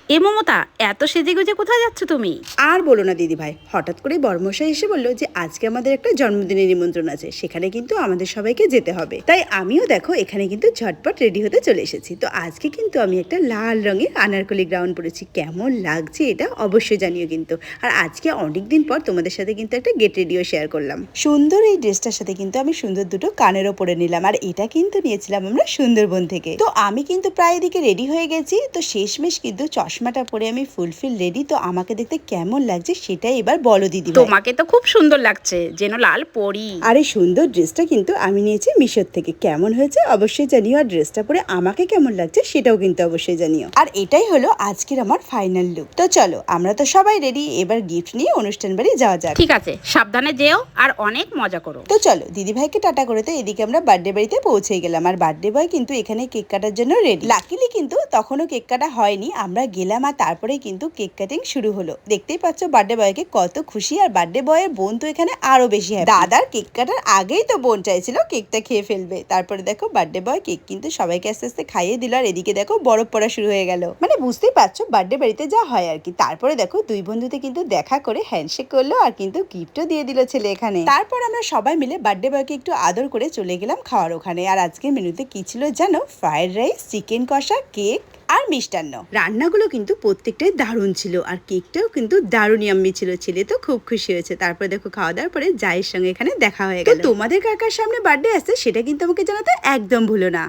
এ মমতা, এত সেজেগুজে কোথায় যাচ্ছ তুমি? আর বলো না দিদি ভাই, হঠাৎ করে বর্মশাই এসে বললো যে আজকে আমাদের একটা জন্মদিনের নিমন্ত্রণ আছে, সেখানে কিন্তু আমাদের সবাইকে যেতে হবে। তাই আমিও দেখো এখানে কিন্তু ঝটপট রেডি হতে চলে এসেছি। তো আজকে কিন্তু আমি একটা লাল রঙের আনারকলি গ্রাউন পরেছি। কেমন লাগছে এটা অবশ্যই জানিও কিন্তু। আর আজকে অনেকদিন পর তোমাদের সাথে কিন্তু একটা গেট রেডিও শেয়ার করলাম। সুন্দর এই ড্রেসটার সাথে কিন্তু আমি সুন্দর দুটো কানেরও পরে নিলাম। আর এটা কিন্তু নিয়েছিলাম আমরা সুন্দরবন থেকে। তো আমি কিন্তু প্রায় এদিকে রেডি হয়ে গেছি। তো শেষমেশ কিন্তু চশমাটা পরে আমি ফুলফিল রেডি। তো আমাকে দেখতে কেমন লাগছে সেটাই এবার বলো দিদি ভাই। তোমাকে তো খুব সুন্দর লাগছে, যেন লাল পরি। আর এই সুন্দর ড্রেসটা কিন্তু আমি নিয়েছি মিশোর থেকে। কেমন হয়েছে অবশ্যই জানিও। আর ড্রেসটা পরে আমাকে কেমন লাগছে সেটাও কিন্তু অবশ্যই জানিও। আর এটাই হলো আজকের আমার ফাইনাল লুক। তো চলো, আমরা তো সবাই রেডি, এবার গিফট নিয়ে অনুষ্ঠান বাড়ি যাওয়া যাক। ঠিক আছে, সাবধানে যেও আর অনেক মজা করো। তো চলো দিদি ভাইকে টাটা করে তো এদিকে আমরা বার্থডে বাড়িতে পৌঁছে গেলাম। আর বার্থডে বয় কিন্তু এখানে কেক কাটার জন্য রেডি। লাকিলি কিন্তু তখনও কেক কাটা হয়নি, আমরা গেলাম আর তারপরে কিন্তু কেক কাটিং শুরু হলো। দেখতেই পাচ্ছ বার্থডে বয়কে কত খুশি। আর বার্থডে বয়ের বোন তো এখানে আরো বেশি হ্যাপি। দাদার কেক কাটার আগেই তো বোন চাইছিল কেকটা খেয়ে ফেলবে। তারপরে দেখো বার্থডে বয় কেক কিন্তু সবাইকে আস্তে আস্তে খাইয়ে দিল। আর এদিকে দেখো বরফ পড়া শুরু হয়ে গেল। মানে বুঝতেই পারছো বার্থডে বাড়িতে যা হয় আর কি। তারপরে দেখো দুই বন্ধুতে কিন্তু দেখা করে হ্যান্ডশেক করলো আর কিন্তু গিফটও দিয়ে দিল ছেলে এখানে। তারপর আমরা সবাই মিলে বার্থডে বয়কে একটু আদর করে চলে গেলাম খাওয়ার ওখানে। আর আজকের মেনুতে কি ছিল জানো? ফ্রাইড রাইস, চিকেন কষা, কেক আর মিষ্টান্ন। রান্নাগুলো কিন্তু প্রত্যেকটাই দারুণ ছিল। আর কেকটাও কিন্তু দারুণ ইয়াম্মি ছিল। ছেলে তো খুব খুশি হয়েছে। তারপরে দেখো খাওয়া দাওয়ার পরে জায়ের সঙ্গে এখানে দেখা হয়ে গেল। তোমাদের কার কার সামনে বার্থডে আসছে সেটা কিন্তু আমাকে জানাতে একদম ভুলো না।